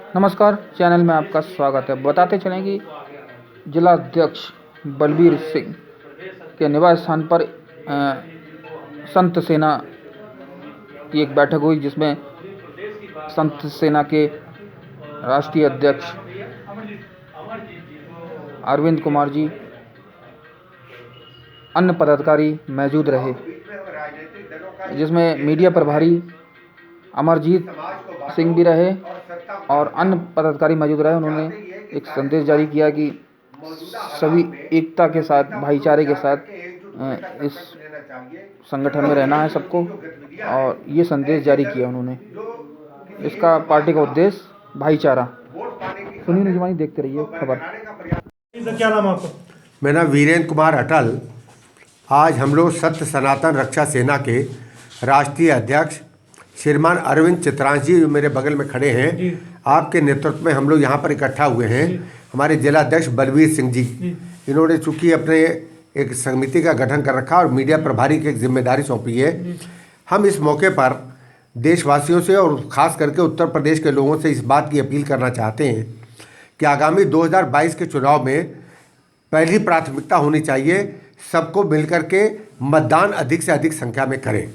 नमस्कार, चैनल में आपका स्वागत है। बताते चलें कि जिला अध्यक्ष बलबीर सिंह के निवास स्थान पर संत सेना की एक बैठक हुई, जिसमें संत सेना के राष्ट्रीय अध्यक्ष अरविंद कुमार जी, अन्य पदाधिकारी मौजूद रहे, जिसमें मीडिया प्रभारी अमरजीत सिंह भी रहे और अन्य पदाधिकारी मौजूद रहे। उन्होंने एक संदेश जारी किया कि सभी एकता के साथ, भाईचारे के साथ इस संगठन में रहना है सबको, और ये संदेश जारी किया उन्होंने। इसका पार्टी का उद्देश्य भाईचारा। सुनील निजमानी, देखते रहिए खबर। क्या नाम आपका? मेरा वीरेंद्र कुमार अटल। आज हम लोग सत्य सनातन रक्षा सेना के राष्ट्रीय अध्यक्ष श्रीमान अरविंद चित्रांश जी, जो मेरे बगल में खड़े हैं, आपके नेतृत्व में हम लोग यहाँ पर इकट्ठा हुए हैं। हमारे जिला अध्यक्ष बलबीर सिंह जी, इन्होंने चूँकि अपने एक समिति का गठन कर रखा और मीडिया प्रभारी की एक जिम्मेदारी सौंपी है। हम इस मौके पर देशवासियों से और ख़ास करके उत्तर प्रदेश के लोगों से इस बात की अपील करना चाहते हैं कि आगामी 2022 के चुनाव में पहली प्राथमिकता होनी चाहिए सबको मिलकर के मतदान अधिक से अधिक संख्या में करें।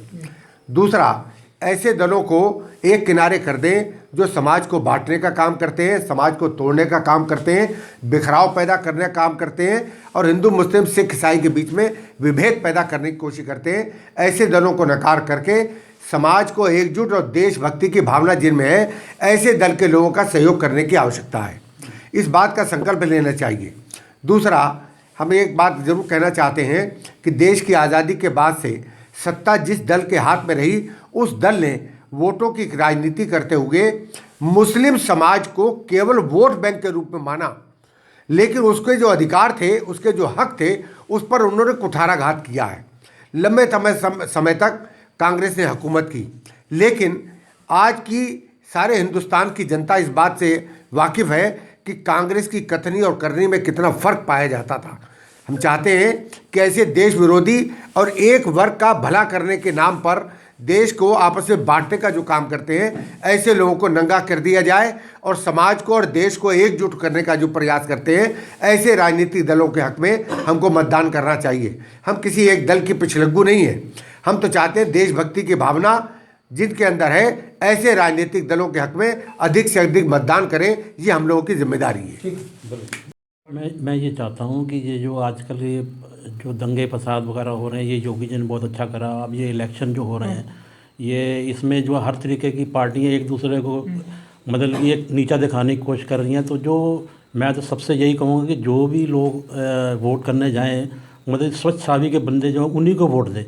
दूसरा, ऐसे दलों को एक किनारे कर दें जो समाज को बांटने का काम करते हैं, समाज को तोड़ने का काम करते हैं, बिखराव पैदा करने का काम करते हैं और हिंदू मुस्लिम सिख ईसाई के बीच में विभेद पैदा करने की कोशिश करते हैं। ऐसे दलों को नकार करके समाज को एकजुट और देशभक्ति की भावना जिनमें है, ऐसे दल के लोगों का सहयोग करने की आवश्यकता है। इस बात का संकल्प लेना चाहिए। दूसरा, हम एक बात जरूर कहना चाहते हैं कि देश की आज़ादी के बाद से सत्ता जिस दल के हाथ में रही, उस दल ने वोटों की राजनीति करते हुए मुस्लिम समाज को केवल वोट बैंक के रूप में माना, लेकिन उसके जो अधिकार थे, उसके जो हक थे, उस पर उन्होंने कुठाराघात किया है। लंबे समय तक कांग्रेस ने हुकूमत की, लेकिन आज की सारे हिंदुस्तान की जनता इस बात से वाकिफ़ है कि कांग्रेस की कथनी और करनी में कितना फ़र्क पाया जाता था। हम चाहते हैं कि ऐसे देश विरोधी और एक वर्ग का भला करने के नाम पर देश को आपस में बांटने का जो काम करते हैं, ऐसे लोगों को नंगा कर दिया जाए और समाज को और देश को एकजुट करने का जो प्रयास करते हैं, ऐसे राजनीतिक दलों के हक में हमको मतदान करना चाहिए। हम किसी एक दल की पिछलग्गू नहीं है। हम तो चाहते हैं देशभक्ति की भावना जिनके अंदर है, ऐसे राजनीतिक दलों के हक में अधिक से अधिक मतदान करें। ये हम लोगों की जिम्मेदारी है। मैं ये चाहता हूँ कि ये जो आजकल ये जो दंगे फसाद वगैरह हो रहे हैं, ये योगी जी ने बहुत अच्छा करा। अब ये इलेक्शन जो हो रहे हैं, ये इसमें जो हर तरीके की पार्टियाँ एक दूसरे को मतलब ये नीचा दिखाने की कोशिश कर रही हैं। तो जो मैं तो सबसे यही कहूँगा कि जो भी लोग वोट करने जाएँ, मतलब स्वच्छ सावी के बंदे जो उन्हीं को वोट दें।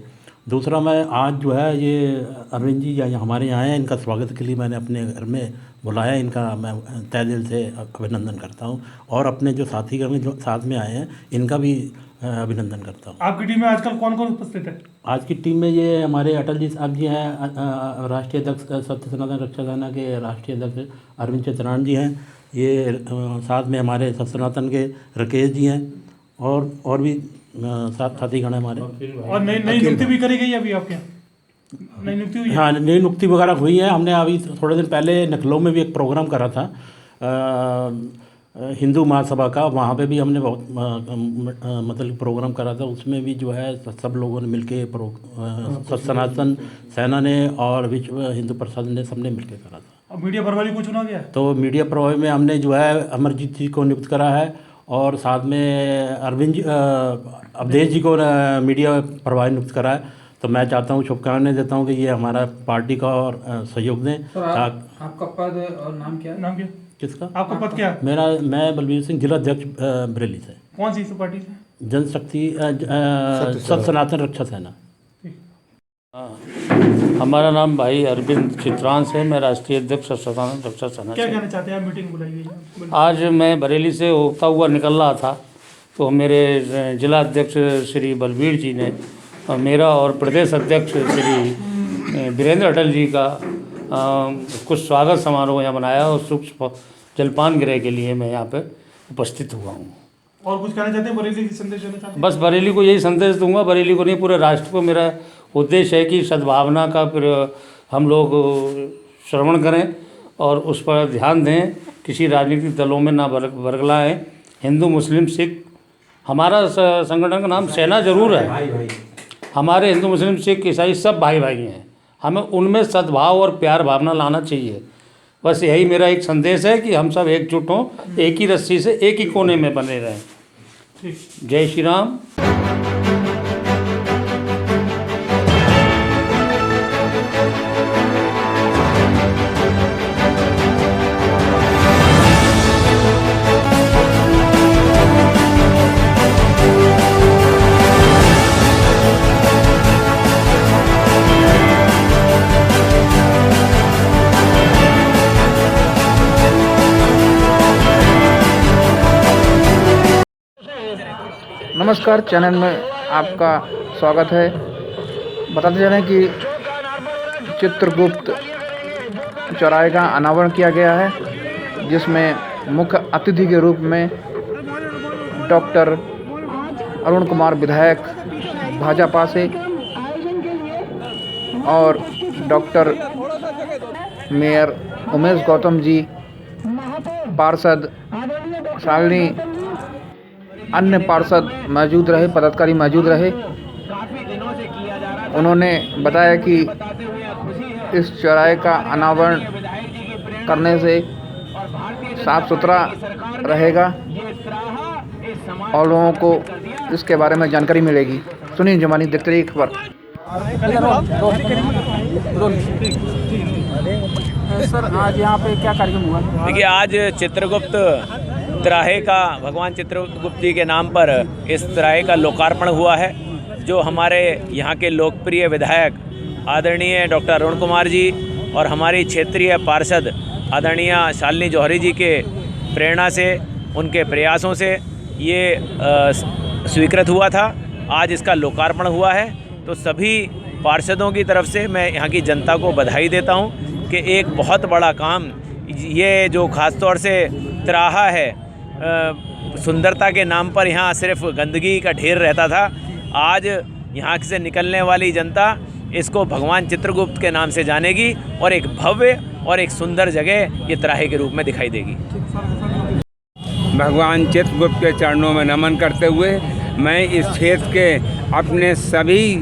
दूसरा, मैं आज जो है ये अरविंद जी हमारे यहाँ आए, इनका स्वागत के लिए मैंने अपने घर में बुलाया। इनका मैं तहे दिल से अभिनंदन करता हूँ और अपने जो साथी में जो साथ में आए हैं, इनका भी अभिनंदन करता हूँ। आपकी टीम में आजकल कौन कौन उपस्थित है? आज की टीम में ये हमारे अटल जी साहब जी हैं, राष्ट्रीय अध्यक्ष सत्य सनातन रक्षा सेना के राष्ट्रीय अध्यक्ष अरविंद चित्रांश जी हैं। ये साथ में हमारे सत्य सनातन के राकेश जी हैं और भी साथी गण हमारे। और नई नियुक्ति भी करी गई अभी आपके यहाँ? नई नियुक्ति हुई है? हाँ, नई नियुक्ति वगैरह हुई है। हमने अभी थोड़े दिन पहले लखनऊ में भी एक प्रोग्राम करा था हिंदू महासभा का। वहाँ पे भी हमने बहुत मतलब प्रोग्राम करा था। उसमें भी जो है सब लोगों ने मिलके सनातन सेना ने और विश्व हिंदू परिषद ने सबने मिलके करा था। अब मीडिया प्रभारी को चुना गया? तो मीडिया प्रभारी में हमने जो है अमरजीत जी को नियुक्त करा है और साथ में अवधेश जी को मीडिया प्रभारी नियुक्त करा है। तो मैं चाहता हूँ, शुभकामनाएं देता हूँ कि ये हमारा पार्टी का और सहयोग दें। आपका पद और नाम क्या है? नाम क्या? किसका? आपका पद क्या? मैं बलबीर सिंह, जिला अध्यक्ष बरेली से। कौन सी पार्टी से? जनशक्ति सत्य सनातन रक्षा सेना। हमारा नाम भाई अरविंद चित्रांश है। मैं राष्ट्रीय अध्यक्ष सत्य सनातन रक्षा सेना। क्या कहना चाहते हैं? मीटिंग बुलाई गई। आज मैं बरेली से होता हुआ निकल रहा था, तो मेरे जिला अध्यक्ष श्री बलबीर जी ने मेरा और प्रदेश अध्यक्ष श्री वीरेंद्र अटल जी का कुछ स्वागत समारोह यहाँ बनाया और सुख जलपान गृह के लिए मैं यहाँ पे उपस्थित हुआ हूँ। और कुछ कहना चाहते हैं? बरेली की संदेश देना चाहते हैं? बस बरेली को यही संदेश दूंगा, बरेली को नहीं पूरे राष्ट्र को मेरा उद्देश्य है कि सद्भावना का फिर हम लोग श्रवण करें और उस पर ध्यान दें किसी राजनीतिक दलों में ना बरगलाएं। हिंदू मुस्लिम सिख, हमारा संगठन का नाम सेना जरूर है। हमारे हिंदू मुस्लिम सिख ईसाई सब भाई भाई हैं। हमें उनमें सद्भाव और प्यार भावना लाना चाहिए। बस यही मेरा एक संदेश है कि हम सब एकजुट हों, एक ही रस्सी से एक ही कोने में बने रहें। जय श्री राम। नमस्कार, चैनल में आपका स्वागत है। बताते चलें कि चित्रगुप्त चौराहे का अनावरण किया गया है, जिसमें मुख्य अतिथि के रूप में डॉक्टर अरुण कुमार विधायक भाजपा से और डॉक्टर मेयर उमेश गौतम जी, पार्षद शालिनी, अन्य पार्षद मौजूद रहे, पदाधिकारी मौजूद रहे। उन्होंने बताया कि इस चौराहे का अनावरण करने से साफ सुथरा रहेगा और लोगों को इसके बारे में जानकारी मिलेगी। सुनील जमानी, देखते रहिए खबर। सर, आज यहाँ पे क्या कार्यक्रम हुआ? देखिए, आज चित्रगुप्त तिराहे का, भगवान चित्रगुप्त जी के नाम पर इस तिराहे का लोकार्पण हुआ है, जो हमारे यहाँ के लोकप्रिय विधायक आदरणीय डॉक्टर अरुण कुमार जी और हमारी क्षेत्रीय पार्षद आदरणीय शालिनी जौहरी जी के प्रेरणा से, उनके प्रयासों से ये स्वीकृत हुआ था। आज इसका लोकार्पण हुआ है, तो सभी पार्षदों की तरफ से मैं यहाँ की जनता को बधाई देता हूँ कि एक बहुत बड़ा काम, ये जो ख़ास तौर से तिराहा है, सुंदरता के नाम पर यहाँ सिर्फ गंदगी का ढेर रहता था। आज यहाँ से निकलने वाली जनता इसको भगवान चित्रगुप्त के नाम से जानेगी और एक भव्य और एक सुंदर जगह ये तिराहे के रूप में दिखाई देगी। भगवान चित्रगुप्त के चरणों में नमन करते हुए मैं इस क्षेत्र के अपने सभी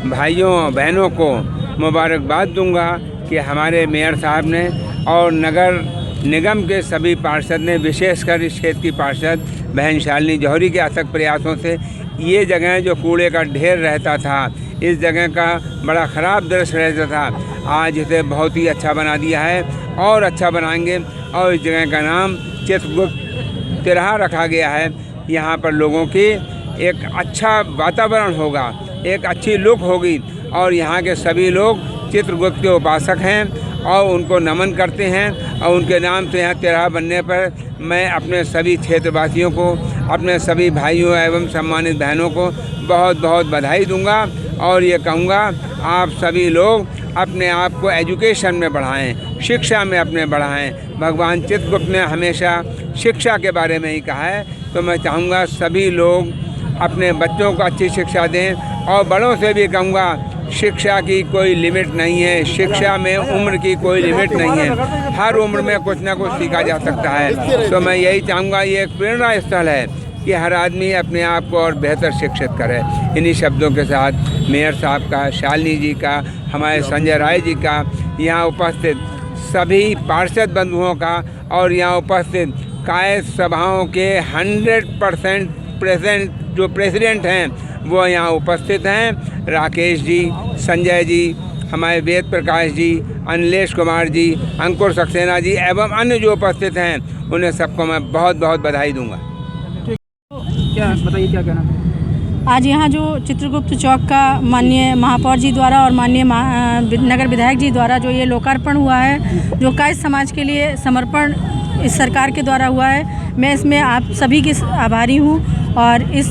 भाइयों बहनों को मुबारकबाद दूंगा कि हमारे मेयर साहब ने और नगर निगम के सभी पार्षद ने, विशेषकर इस क्षेत्र की पार्षद बहन शालिनी जौहरी के अथक प्रयासों से ये जगह जो कूड़े का ढेर रहता था, इस जगह का बड़ा ख़राब दृश्य रहता था, आज इसे बहुत ही अच्छा बना दिया है और अच्छा बनाएंगे। और इस जगह का नाम चित्रगुप्त तिराहा रखा गया है। यहाँ पर लोगों की एक अच्छा वातावरण होगा, एक अच्छी लुक होगी और यहाँ के सभी लोग चित्रगुप्त के उपासक हैं और उनको नमन करते हैं। और उनके नाम से यहाँ तिराहा बनने पर मैं अपने सभी क्षेत्रवासियों को, अपने सभी भाइयों एवं सम्मानित बहनों को बहुत बहुत बधाई दूंगा और ये कहूँगा, आप सभी लोग अपने आप को एजुकेशन में बढ़ाएं, शिक्षा में अपने बढ़ाएं। भगवान चित्रगुप्त ने हमेशा शिक्षा के बारे में ही कहा है, तो मैं चाहूँगा सभी लोग अपने बच्चों को अच्छी शिक्षा दें। और बड़ों से भी कहूँगा, शिक्षा की कोई लिमिट नहीं है, शिक्षा में उम्र की कोई लिमिट नहीं है, हर उम्र में कुछ ना कुछ सीखा जा सकता है। तो मैं यही चाहूँगा, ये एक प्रेरणा स्थल है कि हर आदमी अपने आप को और बेहतर शिक्षित करे। इन्हीं शब्दों के साथ मेयर साहब का, शालिनी जी का, हमारे संजय राय जी का, यहाँ उपस्थित सभी पार्षद बंधुओं का और यहाँ उपस्थित कायद सभाओं के 100% प्रेजेंट जो प्रेसिडेंट हैं वो यहाँ उपस्थित हैं। राकेश जी, संजय जी, हमारे वेद प्रकाश जी, अनिलेश कुमार जी, अंकुर सक्सेना जी एवं अन्य जो उपस्थित हैं, उन्हें सबको मैं बहुत बहुत बधाई दूंगा। क्या बताइए, क्या कहना? आज यहाँ जो चित्रगुप्त चौक का माननीय महापौर जी द्वारा और माननीय नगर विधायक जी द्वारा जो ये लोकार्पण हुआ है, जो कायस्थ समाज के लिए समर्पण इस सरकार के द्वारा हुआ है, मैं इसमें आप सभी की आभारी हूँ। और इस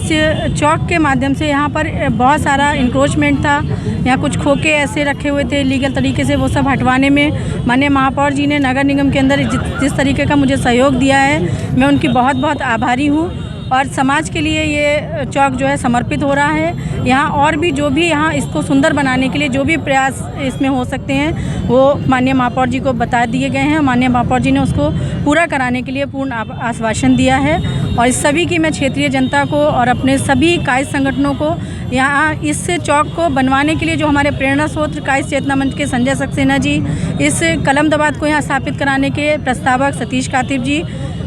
चौक के माध्यम से यहाँ पर बहुत सारा इंक्रोचमेंट था, यहाँ कुछ खोके ऐसे रखे हुए थे लीगल तरीके से, वो सब हटवाने में माननीय महापौर जी ने नगर निगम के अंदर जिस तरीके का मुझे सहयोग दिया है, मैं उनकी बहुत बहुत आभारी हूँ। और समाज के लिए ये चौक जो है समर्पित हो रहा है। यहाँ और भी जो भी यहाँ इसको सुंदर बनाने के लिए जो भी प्रयास इसमें हो सकते हैं वो माननीय महापौर जी को बता दिए गए हैं। माननीय महापौर जी ने उसको पूरा कराने के लिए पूर्ण आश्वासन दिया है और इस सभी की मैं क्षेत्रीय जनता को और अपने सभी कायस्थ संगठनों को यहाँ इस चौक को बनवाने के लिए जो हमारे प्रेरणा स्रोत कायस्थ चेतना मंच के संजय सक्सेना जी, इस कलम दबात को यहाँ स्थापित कराने के प्रस्तावक सतीश कातिब जी,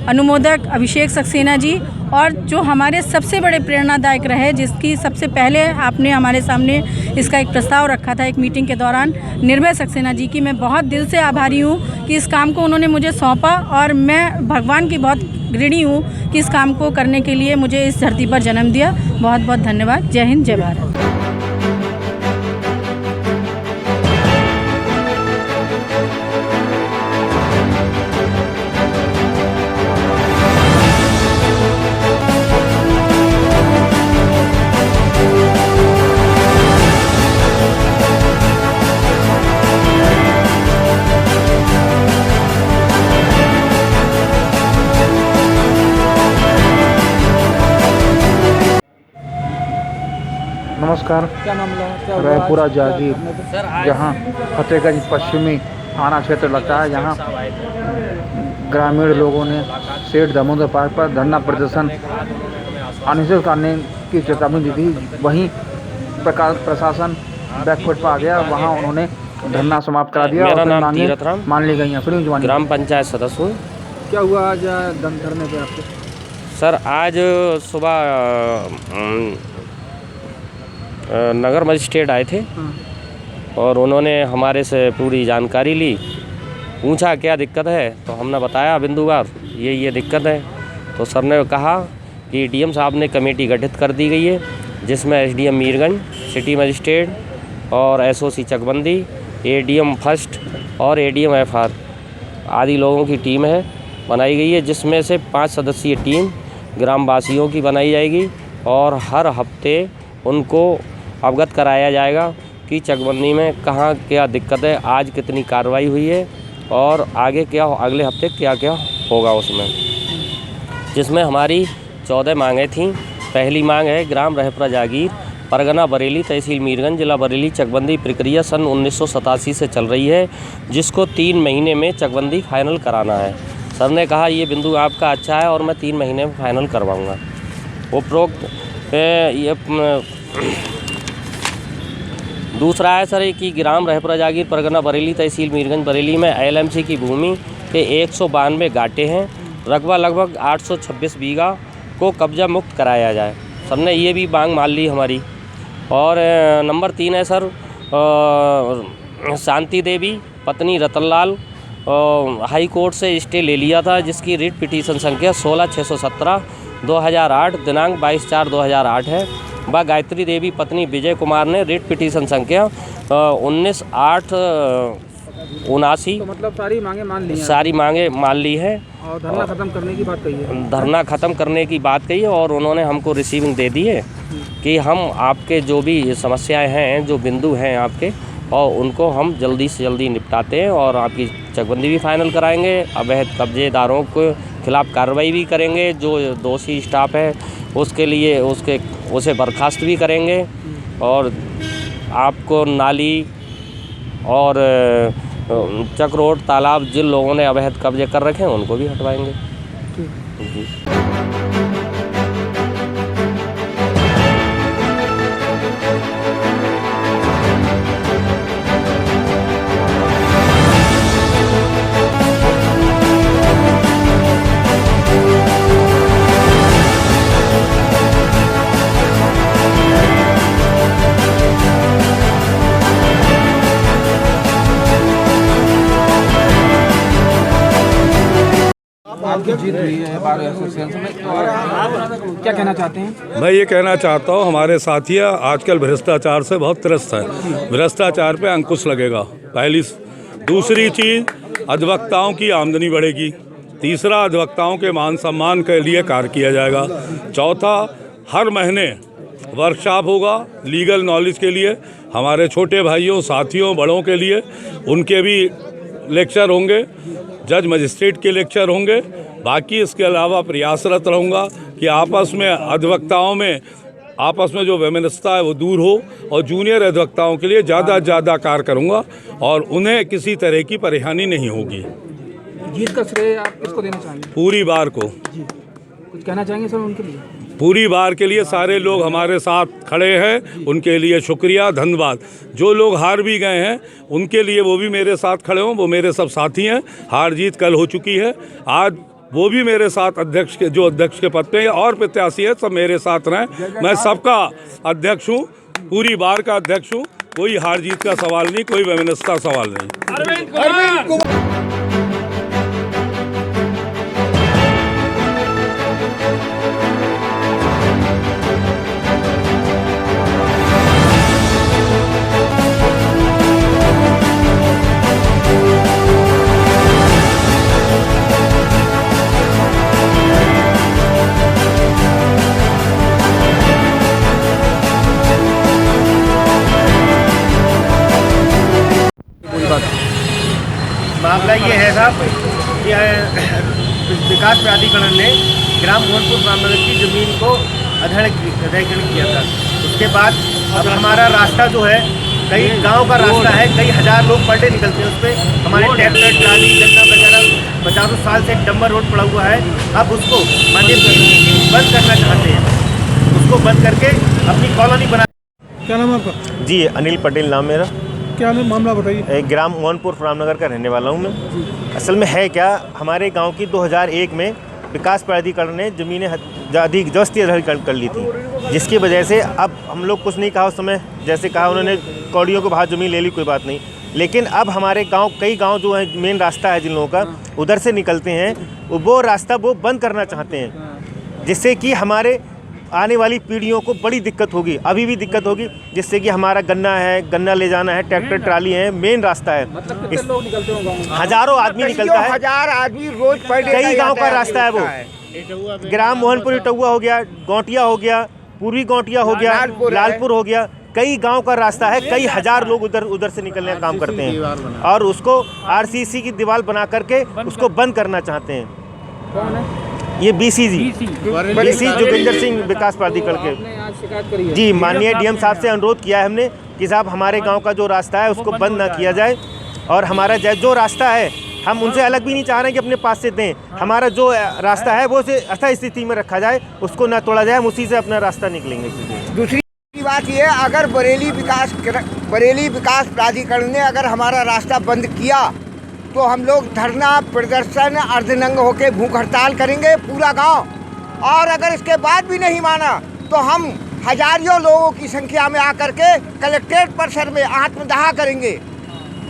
अनुमोदक अभिषेक सक्सेना जी और जो हमारे सबसे बड़े प्रेरणादायक रहे, जिसकी सबसे पहले आपने हमारे सामने इसका एक प्रस्ताव रखा था एक मीटिंग के दौरान, निर्भय सक्सेना जी की मैं बहुत दिल से आभारी हूँ कि इस काम को उन्होंने मुझे सौंपा और मैं भगवान की बहुत ऋणी हूँ कि इस काम को करने के लिए मुझे इस धरती पर जन्म दिया। बहुत बहुत धन्यवाद। जय हिंद, जय भारत। नमस्कार। क्या मामला है? क्या हुआ? रायपुरा जागीर, जहाँ फतेहगंज पश्चिमी थाना क्षेत्र लगता है, यहाँ ग्रामीण लोगों ने सेठ दामोदर पार्क पर धरना प्रदर्शन अनिश्चित करने की चेतावनी दी थी। वहीं प्रशासन बैकफुट पर आ गया, वहाँ उन्होंने धरना समाप्त करा दिया। मेरा और नाम मांगे तीरथ राम, मान ली गई हैं। सुनिए जवानी, ग्राम पंचायत सदस्य हूँ। क्या हुआ आज धरने पे आपके? सर आज सुबह नगर मजिस्ट्रेट आए थे और उन्होंने हमारे से पूरी जानकारी ली, पूछा क्या दिक्कत है, तो हमने बताया बिंदुवार ये दिक्कत है। तो सर ने कहा कि डीएम साहब ने कमेटी गठित कर दी गई है, जिसमें एसडीएम मीरगंज, सिटी मजिस्ट्रेट और एसओसी चकबंदी, एडीएम फर्स्ट और एडीएम एफआर आदि लोगों की टीम है बनाई गई है, जिसमें से 5 सदस्यीय टीम ग्रामवासियों की बनाई जाएगी और हर हफ्ते उनको अवगत कराया जाएगा कि चकबंदी में कहाँ क्या दिक्कत है, आज कितनी कार्रवाई हुई है और आगे क्या अगले हफ्ते क्या क्या होगा उसमें। जिसमें हमारी 14 मांगें थीं। पहली मांग है ग्राम रायपुरा जागीर, परगना बरेली, तहसील मीरगंज, जिला बरेली, चकबंदी प्रक्रिया सन 1987 से चल रही है, जिसको 3 महीने में चकबंदी फाइनल कराना है। सर ने कहा ये बिंदु आपका अच्छा है और मैं 3 महीने में फाइनल करवाऊँगा। उपरोक्त दूसरा है सर कि ग्राम रायपुरा जागीर, परगना बरेली, तहसील मीरगंज बरेली में एलएमसी की भूमि के 192 गाटे हैं, रकबा लगभग 826 बीघा को कब्जा मुक्त कराया जाए। सर ने ये भी मांग मान ली हमारी। और नंबर 3 है सर शांति देवी पत्नी रतनलाल हाई कोर्ट से स्टे ले लिया था, जिसकी रिट पिटीशन संख्या 16608 दिनांक 22/4/2008 है। व गायत्री देवी पत्नी विजय कुमार ने रिट पिटीशन संख्या 19/8/79। तो मतलब सारी मांगे मान ली हैं? सारी मांगे मान ली है और धरना खत्म करने की बात कही है? धरना ख़त्म करने की बात कही है और उन्होंने हमको रिसीविंग दे दी है कि हम आपके जो भी समस्याएं हैं, जो बिंदु हैं आपके, और उनको हम जल्दी से जल्दी निपटाते हैं और आपकी चकबंदी भी फाइनल कराएंगे। अवैध कब्जेदारों के खिलाफ कार्रवाई भी करेंगे। जो दोषी स्टाफ है उसके लिए उसे बर्खास्त भी करेंगे और आपको नाली और चक्रोट तालाब जिन लोगों ने अवैध कब्जे कर रखे हैं उनको भी हटवाएंगे। जी। आपकी जीत हुई है बार एसोसिएशन में, क्या कहना चाहते हैं? मैं ये कहना चाहता हूँ हमारे साथी आजकल भ्रष्टाचार से बहुत त्रस्त है। भ्रष्टाचार पे अंकुश लगेगा पहली। दूसरी चीज़ अधिवक्ताओं की आमदनी बढ़ेगी। तीसरा अधिवक्ताओं के मान सम्मान के लिए कार्य किया जाएगा। चौथा हर महीने वर्कशॉप होगा लीगल नॉलेज के लिए, हमारे छोटे भाइयों साथियों बड़ों के लिए उनके भी लेक्चर होंगे, जज मजिस्ट्रेट के लेक्चर होंगे। बाकी इसके अलावा प्रयासरत रहूँगा कि आपस में अधिवक्ताओं में आपस में जो वैमनस्यता है वो दूर हो, और जूनियर अधिवक्ताओं के लिए ज़्यादा से ज़्यादा कार्य करूँगा और उन्हें किसी तरह की परेशानी नहीं होगी। जीत का श्रेय आप किसको देना चाहेंगे? पूरी बार को। जी, कुछ कहना चाहेंगे सर उनके लिए? पूरी बार के लिए सारे लोग हमारे साथ खड़े हैं, उनके लिए शुक्रिया, धन्यवाद। जो लोग हार भी गए हैं उनके लिए वो भी मेरे साथ खड़े हों, वो मेरे सब साथी हैं। हार जीत कल हो चुकी है, आज वो भी मेरे साथ अध्यक्ष के पद पे और प्रत्याशी है, सब मेरे साथ रहें। मैं सबका अध्यक्ष हूँ, पूरी बार का अध्यक्ष हूँ। कोई हार जीत का सवाल नहीं, कोई वैमनस्यता सवाल नहीं। मामला ये है साहब कि विकास प्राधिकरण ने ग्राम मोहनपुर रामनगर की ज़मीन को अधिग्रहण किया था। उसके बाद अब हमारा रास्ता जो है, कई गांव का रास्ता है, कई हज़ार लोग पर डे निकलते हैं उस पर। हमारे ट्रैक्टर, ट्राली, गन्ना वगैरह 50 साल से डंबर रोड पड़ा हुआ है। अब उसको माननीय बंद करना चाहते हैं, उसको बंद करके अपनी कॉलोनी बना। क्या नाम है आपका? जी, अनिल पटेल नाम मेरा। क्या नाम, मामला बताइए। ग्राम मोहनपुर रामनगर का रहने वाला हूँ मैं। असल में है क्या, हमारे गांव की 2001 में विकास प्राधिकरण ने ज़मीनें जबरदस्ती अधिग्रहण कर ली थी, जिसकी वजह से अब हम लोग कुछ नहीं कहा उस समय। जैसे कहा उन्होंने कौड़ियों को बाहर ज़मीन ले ली, कोई बात नहीं, लेकिन अब हमारे गांव, कई गांव जो है मेन रास्ता है जिन लोगों का उधर से निकलते हैं, वो रास्ता वो बंद करना चाहते हैं, जिससे कि हमारे आने वाली पीढ़ियों को बड़ी दिक्कत होगी, अभी भी दिक्कत होगी, जिससे कि हमारा गन्ना ले जाना है, ट्रैक्टर ट्राली है, मेन रास्ता है। मतलब कितने लोग निकलते होंगे? हज़ारों आदमी निकलता है, 1000 आदमी रोज पर डे। कई गांव का रास्ता है वो। ग्राम मोहनपुर इटौआ हो गया, गौटिया हो गया, पूर्वी गौटिया हो गया, लालपुर हो गया, कई गांव का रास्ता है। कई हज़ार लोग उधर से निकलने का काम करते हैं और उसको आरसीसी की दीवार बना करके उसको बंद करना चाहते हैं। कौन है ये? बीसी जोगिंदर सिंह विकास प्राधिकरण के। आज शिकायत करी है? जी, माननीय डीएम साहब से अनुरोध किया है हमने कि साहब हमारे गांव का जो रास्ता है उसको बंद ना किया जाए, और हमारा जो रास्ता है हम उनसे अलग भी नहीं चाह रहे हैं कि अपने पास से दें। हमारा जो रास्ता है वो उसे अस्थायी स्थिति में रखा जाए, उसको ना तोड़ा जाए, हम उसी से अपना रास्ता निकलेंगे। दूसरी बात ये, अगर बरेली विकास प्राधिकरण ने अगर हमारा रास्ता बंद किया तो हम लोग धरना प्रदर्शन अर्धनंग होकर भूख हड़ताल करेंगे पूरा गांव, और अगर इसके बाद भी नहीं माना तो हम हजारों लोगों की संख्या में आकर के कलेक्ट्रेट परिसर में आत्मदाह करेंगे।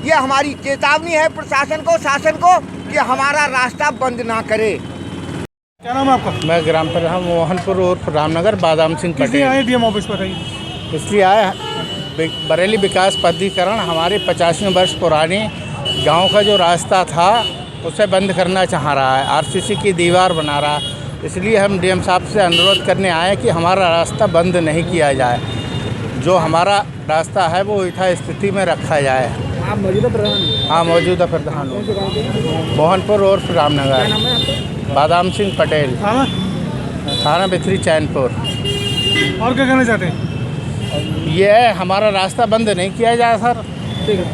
ये हमारी चेतावनी है प्रशासन को, शासन को, कि हमारा रास्ता बंद ना करे। क्या नाम है आपका? मैं ग्राम प्रधान मोहनपुर उर्फ रामनगर बादाम सिंह पटेल। आए डीएम ऑफिस पर? इसलिए आए, बरेली विकास प्राधिकरण हमारे 85 वर्ष पुरानी गांव का जो रास्ता था उसे बंद करना चाह रहा है, आरसीसी की दीवार बना रहा है। इसलिए हम डीएम साहब से अनुरोध करने आए कि हमारा रास्ता बंद नहीं किया जाए, जो हमारा रास्ता है वो यथा स्थिति में रखा जाए। आप मौजूदा प्रधान हैं? हाँ, मौजूदा प्रधान हूँ। मोहनपुर उर्फ रामनगर। बादाम सिंह पटेल। थाना बिथरी चैनपुर। और क्या कहना चाहते हैं? ये हमारा रास्ता बंद नहीं किया जाए सर। ठीक है।